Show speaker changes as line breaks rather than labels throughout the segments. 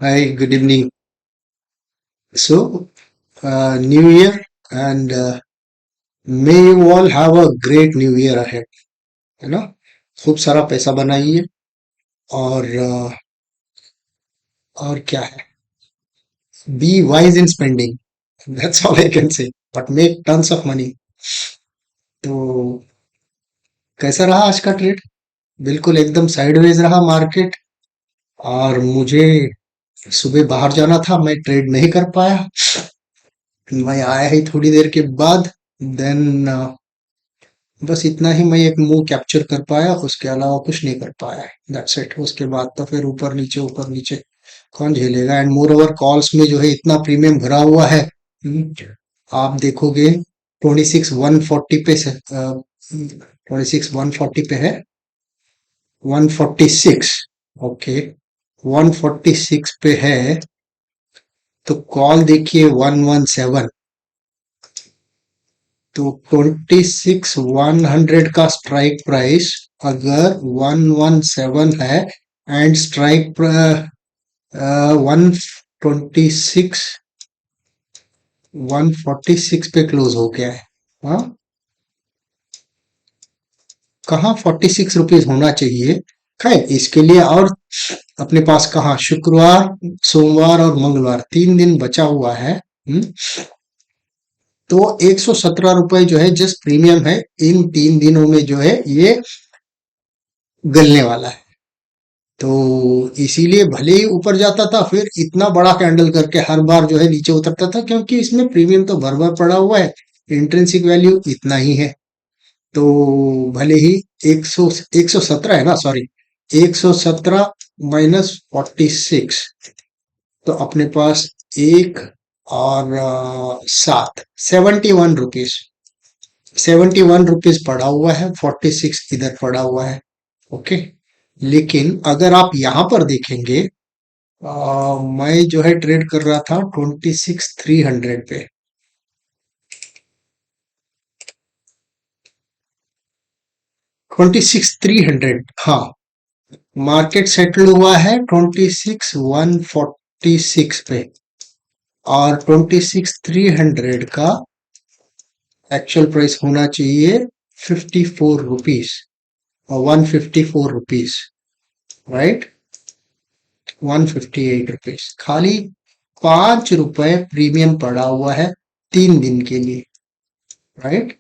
Hi, good evening. New Year, and may you all have a great New Year ahead. है ना? खूब सारा पैसा बनाइए और और क्या है? Be wise in spending. That's all I can say. But make tons of money. तो कैसा रहा आज का ट्रेड? बिल्कुल एकदम साइडवेज रहा मार्केट और मुझे सुबह बाहर जाना था, मैं ट्रेड नहीं कर पाया। मैं आया ही थोड़ी देर के बाद। देन बस इतना ही मैं एक मूव कैप्चर कर पाया, उसके अलावा कुछ नहीं कर पाया। That's it. उसके बाद तो फिर ऊपर नीचे कौन झेलेगा। एंड मोर ओवर कॉल्स में जो है इतना प्रीमियम भरा हुआ है। आप देखोगे 26 140 पे 26 140 पे है। 146। ओके। 146 पे है। तो कॉल देखिए 117। तो 26 100 का स्ट्राइक प्राइस अगर 117 है एंड स्ट्राइक 126 146 पे क्लोज हो गया है। हाँ, कहाँ 46 रुपीज होना चाहिए। खैर, इसके लिए और अपने पास कहाँ शुक्रवार, सोमवार और मंगलवार 3 दिन बचा हुआ है। तो 117 रुपए जो है जस्ट प्रीमियम है। इन 3 दिनों में जो है ये गलने वाला है। तो इसीलिए भले ही ऊपर जाता था, फिर इतना बड़ा कैंडल करके हर बार जो है नीचे उतरता था, क्योंकि इसमें प्रीमियम तो भर भर पड़ा हुआ है। इंट्रिंसिक वैल्यू इतना ही है। तो भले ही 117 है ना, सॉरी, 117 -46, तो अपने पास एक और 7, 71 रुपीज, 71 रुपीज पड़ा हुआ है। 46 इधर पड़ा हुआ है। ओके। लेकिन अगर आप यहां पर देखेंगे, मैं जो है ट्रेड कर रहा था 26 300 पे। 26 300, हाँ। मार्केट सेटल हुआ है 26 146 पे। और 26 300 का एक्चुअल प्राइस होना चाहिए 54 रुपीज और 154 रुपीज, राइट। 158 रुपीज, खाली 5 रुपए प्रीमियम पड़ा हुआ है 3 दिन के लिए, राइट।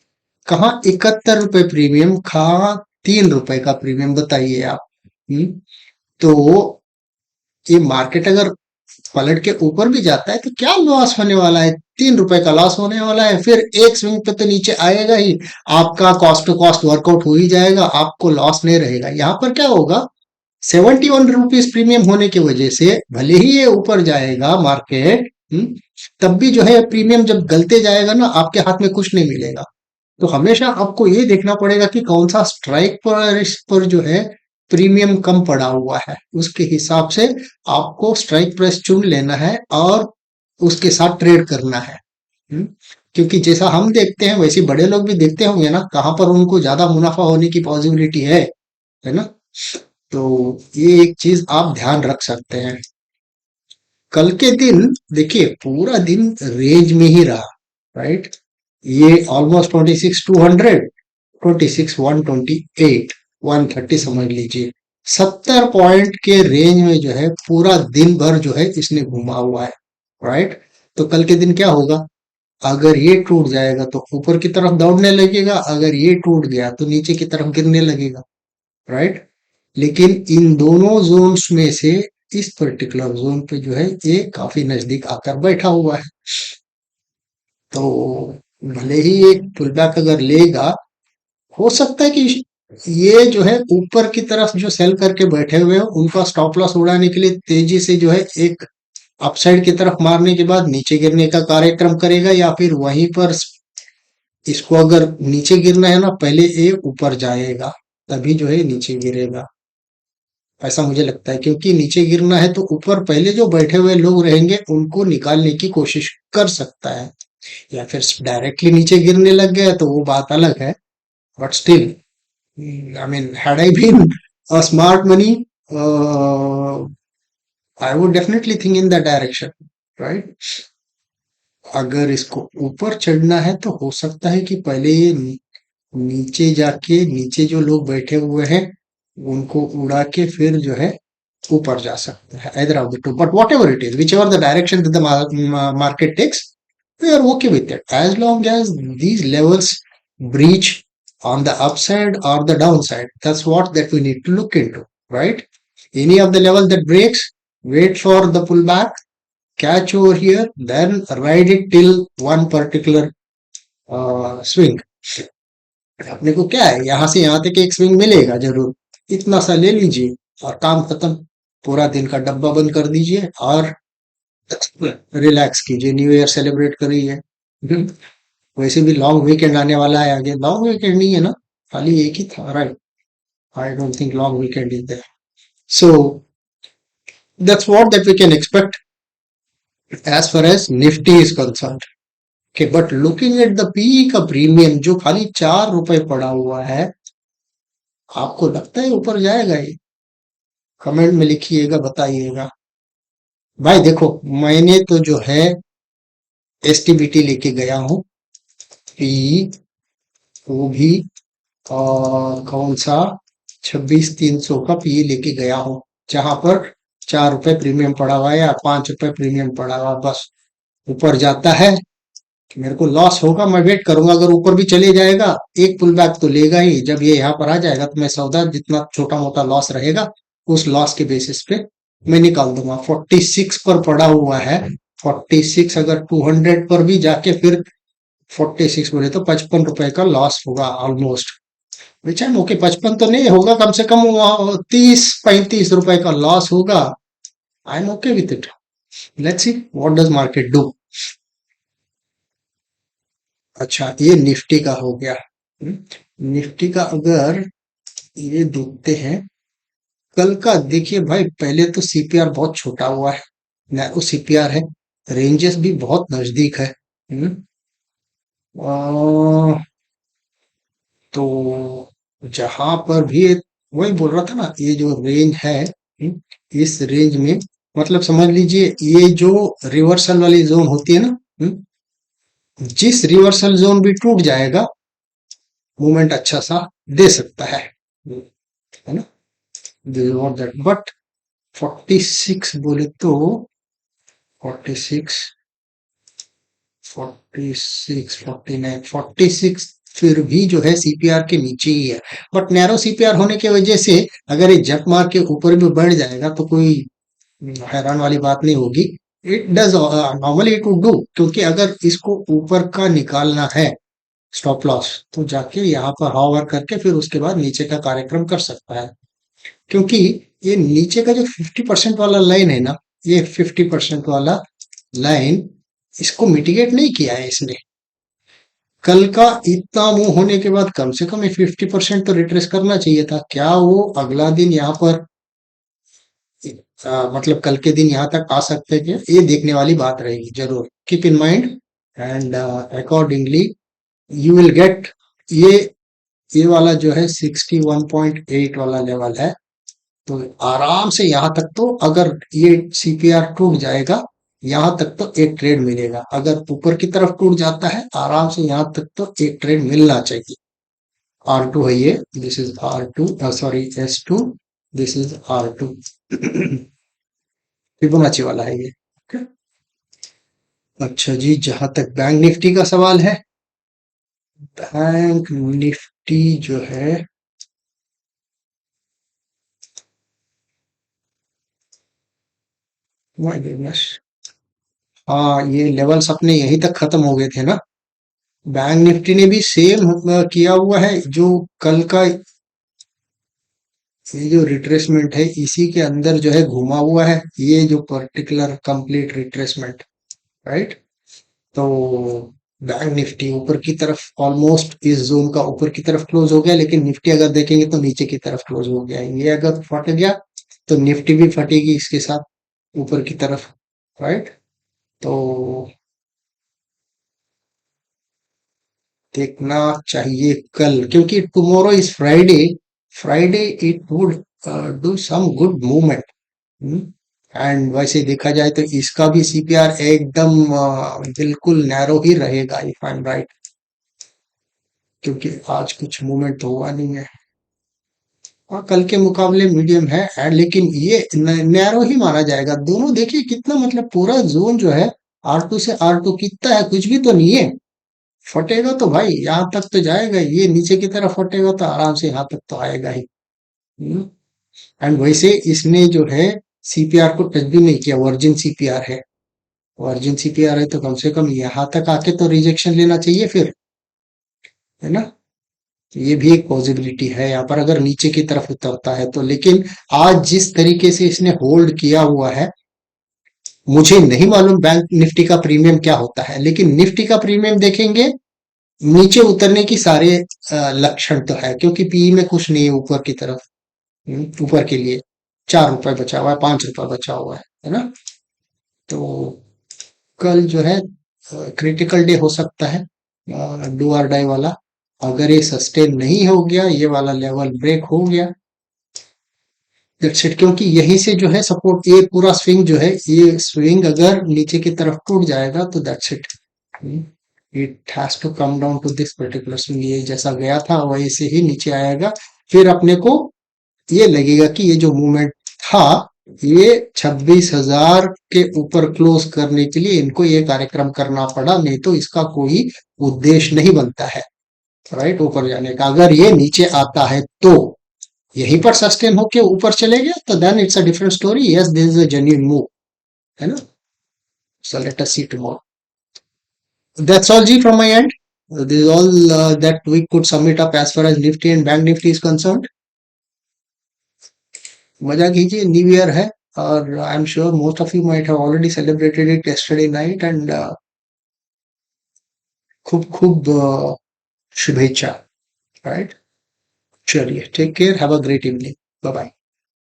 कहाँ 71 रुपए प्रीमियम, कहाँ 3 रुपए का प्रीमियम, बताइए आप। हम्म। तो ये मार्केट अगर पलट के ऊपर भी जाता है तो क्या लॉस होने वाला है? 3 रुपए का लॉस होने वाला है। फिर एक स्विंग पे तो नीचे आएगा ही। आपका कॉस्ट टू कॉस्ट वर्कआउट हो ही जाएगा, आपको लॉस नहीं रहेगा। यहाँ पर क्या होगा, 71 रुपीज प्रीमियम होने की वजह से भले ही ये ऊपर जाएगा मार्केट, तब भी जो है प्रीमियम जब गलते जाएगा ना, आपके हाथ में कुछ नहीं मिलेगा। तो हमेशा आपको ये देखना पड़ेगा कि कौन सा स्ट्राइक पर इस पर जो है प्रीमियम कम पड़ा हुआ है, उसके हिसाब से आपको स्ट्राइक प्राइस चुन लेना है और उसके साथ ट्रेड करना है। हम्म, क्योंकि जैसा हम देखते हैं वैसे बड़े लोग भी देखते होंगे ना, कहाँ पर उनको ज्यादा मुनाफा होने की पॉसिबिलिटी है ना। तो ये एक चीज आप ध्यान रख सकते हैं। कल के दिन देखिए पूरा दिन रेंज में ही रहा, राइट। ये ऑलमोस्ट 26 200, 26 128, 130 समझ लीजिए। 70 पॉइंट के रेंज में जो है पूरा दिन भर जो है इसने घुमा हुआ है, राइट। तो कल के दिन क्या होगा, अगर ये टूट जाएगा तो ऊपर की तरफ दौड़ने लगेगा, अगर ये टूट गया तो नीचे की तरफ गिरने लगेगा, राइट। लेकिन इन दोनों जोन्स में से इस पर्टिकुलर जोन पे जो है ये काफी नजदीक आकर बैठा हुआ है। तो भले ही एक पुल बैक अगर लेगा, हो सकता है कि ये जो है ऊपर की तरफ जो सेल करके बैठे हुए हैं उनका स्टॉप लॉस उड़ाने के लिए तेजी से जो है एक अपसाइड की तरफ मारने के बाद नीचे गिरने का कार्यक्रम करेगा, या फिर वहीं पर इसको अगर नीचे गिरना है ना, पहले ये ऊपर जाएगा तभी जो है नीचे गिरेगा। ऐसा मुझे लगता है, क्योंकि नीचे गिरना है तो ऊपर पहले जो बैठे हुए लोग रहेंगे उनको निकालने की कोशिश कर सकता है, या फिर डायरेक्टली नीचे गिरने लग गया तो वो बात अलग है। But still, I mean, had I been a smart money, I would definitely think in that direction, right. अगर इसको ऊपर चढ़ना है तो हो सकता है कि पहले ये नीचे जाके, नीचे जो लोग बैठे हुए हैं उनको उड़ा के फिर जो है ऊपर जा सकते हैं, either of the two, but whatever it is, whichever the direction that the market takes, we are okay with it as long as these levels breach on the upside or the downside. That's what that we need to look into, right? Any of the level that breaks, wait for the pullback, catch over here, then ride it till one particular swing. अपने को क्या है, यहां से यहां तक एक swing मिलेगा जरूर, इतना सा ले लीजिए और काम खत्म। पूरा दिन का डब्बा बंद कर दीजिए और रिलैक्स कीजिए, न्यू ईयर सेलिब्रेट करिए। वैसे भी लॉन्ग वीकेंड आने वाला है आगे, लॉन्ग वीकेंड नहीं है ना, खाली एक ही था, right. I don't think long weekend is there, so that's what that we can expect as far as Nifty is concern. Okay, but looking at the P का प्रीमियम जो खाली 4 रुपए पड़ा हुआ है, आपको लगता है ऊपर जाएगा ये? कमेंट में लिखिएगा, बताइएगा। भाई देखो, मैंने तो जो है एसटीबीटी लेके गया हूँ, पी, वो भी कौन सा 26,300 का पी लेके गया हूँ, जहां पर 4 रुपए प्रीमियम पड़ा हुआ है या 5 रुपए प्रीमियम पड़ा हुआ है। बस ऊपर जाता है, मेरे को लॉस होगा, मैं वेट करूंगा, अगर ऊपर भी चले जाएगा एक पुल बैक तो लेगा ही, जब ये यहाँ पर आ जाएगा तो मैं सौदा जितना छोटा मोटा लॉस रहेगा उस लॉस के बेसिस पे मैं निकाल दूंगा। 46 पर पड़ा हुआ है, 46 अगर 200 पर भी जाके फिर 46 बोले तो 55 रुपए का लॉस होगा ऑलमोस्ट, विच एम ओके। 55 तो नहीं होगा, कम से कम 30-35 रुपए का लॉस होगा। I am okay with it. Let's see what does market do. अच्छा, ये निफ्टी का हो गया। निफ्टी का अगर ये देखते हैं, कल का देखिए भाई, पहले तो सीपीआर बहुत छोटा हुआ है, नैरो सीपीआर है, रेंजेस भी बहुत नजदीक है। हम्म, अ, तो जहां पर भी वही बोल रहा था ना, ये जो रेंज है, इस रेंज में मतलब समझ लीजिए ये जो रिवर्सल वाली जोन होती है ना, जिस रिवर्सल जोन भी टूट जाएगा मूवमेंट अच्छा सा दे सकता है ना। This is what that, but 46 बोले तो 46, 46, 49, 46 फिर भी जो है सीपीआर के नीचे ही है, बट नैरो सीपीआर होने की वजह से अगर ये जंप मार के ऊपर भी बढ़ जाएगा तो कोई हैरान वाली बात नहीं होगी। It does normally it would do, क्योंकि अगर इसको ऊपर का निकालना है स्टॉप लॉस तो जाके यहाँ पर हॉवर करके फिर उसके बाद नीचे का कार्यक्रम कर सकता है, क्योंकि ये नीचे का जो 50% वाला लाइन है ना, ये 50% वाला लाइन इसको मिटिगेट नहीं किया है इसने। कल का इतना मुंह होने के बाद कम से कम ये 50% तो रिट्रेस करना चाहिए था, क्या वो अगला दिन यहाँ पर मतलब कल के दिन यहाँ तक आ सकते थे, ये देखने वाली बात रहेगी। जरूर keep in mind and accordingly you will get. ये ये वाला जो है 61.8 वाला लेवल है, तो आराम से यहाँ तक तो अगर ये सीपीआर टूट जाएगा, यहाँ तक तो एक ट्रेड मिलेगा। अगर ऊपर की तरफ टूट जाता है आराम से यहाँ तक तो एक ट्रेड मिलना चाहिए। R2 है ये, this is R2, sorry S2, this is R2। Fibonacci वाला है ये। okay? अच्छा जी, जहां तक बैंक निफ्टी का सवाल है, बैंक निफ्टी जो है, माय गुडनेस, हाँ ये लेवल्स अपने यहीं तक खत्म हो गए थे ना। बैंक निफ्टी ने भी सेम किया हुआ है जो कल का, ये जो रिट्रेसमेंट है इसी के अंदर जो है घुमा हुआ है ये जो पर्टिकुलर कंप्लीट रिट्रेसमेंट, राइट। तो बैंक निफ्टी ऊपर की तरफ ऑलमोस्ट इस जोन का ऊपर की तरफ क्लोज हो गया, लेकिन निफ्टी अगर देखेंगे तो नीचे की तरफ क्लोज हो गया। ये अगर फट गया तो निफ्टी भी फटेगी इसके साथ ऊपर की तरफ, राइट। तो देखना चाहिए कल, क्योंकि tomorrow is Friday, Friday it would do some good movement. एंड वैसे देखा जाए तो इसका भी सीपीआर एकदम बिल्कुल नैरो ही रहेगा इफ आई एम राइट, क्योंकि आज कुछ मूवमेंट तो हुआ नहीं है। हाँ, कल के मुकाबले मीडियम है लेकिन ये नैरो ही माना जाएगा। दोनों देखिए कितना, मतलब पूरा जोन जो है R2 से R2 कितना है, कुछ भी तो नहीं है। फटेगा तो भाई यहाँ तक तो जाएगा, ये नीचे की तरफ फटेगा तो आराम से यहाँ तक तो आएगा ही। एंड वैसे इसने जो है सीपीआर को टच भी नहीं किया, वर्जिन सीपीआर है। वर्जिन सीपीआर है तो कम से कम यहाँ तक आके तो रिजेक्शन लेना चाहिए फिर, है ना। तो ये भी एक पॉसिबिलिटी है यहाँ पर, अगर नीचे की तरफ उतरता है तो। लेकिन आज जिस तरीके से इसने होल्ड किया हुआ है, मुझे नहीं मालूम बैंक निफ्टी का प्रीमियम क्या होता है, लेकिन निफ्टी का प्रीमियम देखेंगे नीचे उतरने की सारे लक्षण तो है, क्योंकि पीई में कुछ नहीं है ऊपर की तरफ। ऊपर के लिए 4 रुपए बचा हुआ है, 5 रुपए बचा हुआ है ना। तो कल जो है क्रिटिकल डे हो सकता है, डू और डाई वाला। अगर ये सस्टेन नहीं हो गया, ये वाला लेवल ब्रेक हो गया, दैट्स इट। क्योंकि यहीं से जो है सपोर्ट, ये पूरा स्विंग जो है, ये स्विंग अगर नीचे की तरफ टूट जाएगा तो that's it. It has to come down to this particular swing, ये जैसा गया था वैसे ही नीचे आएगा। फिर अपने को ये लगेगा कि ये जो मूवमेंट था, ये 26,000 के ऊपर क्लोज करने के लिए इनको ये कार्यक्रम करना पड़ा, नहीं तो इसका कोई उद्देश्य नहीं बनता है राइट ऊपर जाने का। अगर ये नीचे आता है तो यहीं पर सस्टेन होके ऊपर चले गया तो then it's a different story, yes this is a genuine move, है ना। So let us see tomorrow. That's all जी from my end. This is all that we could sum it up as far as Nifty and Bank Nifty is concerned. मजा कीजिए, new year है, और I am sure most of you might have already celebrated it yesterday night, and खूब खूब शुभेच्छा, right. चलिए, take care, have a great evening, bye bye.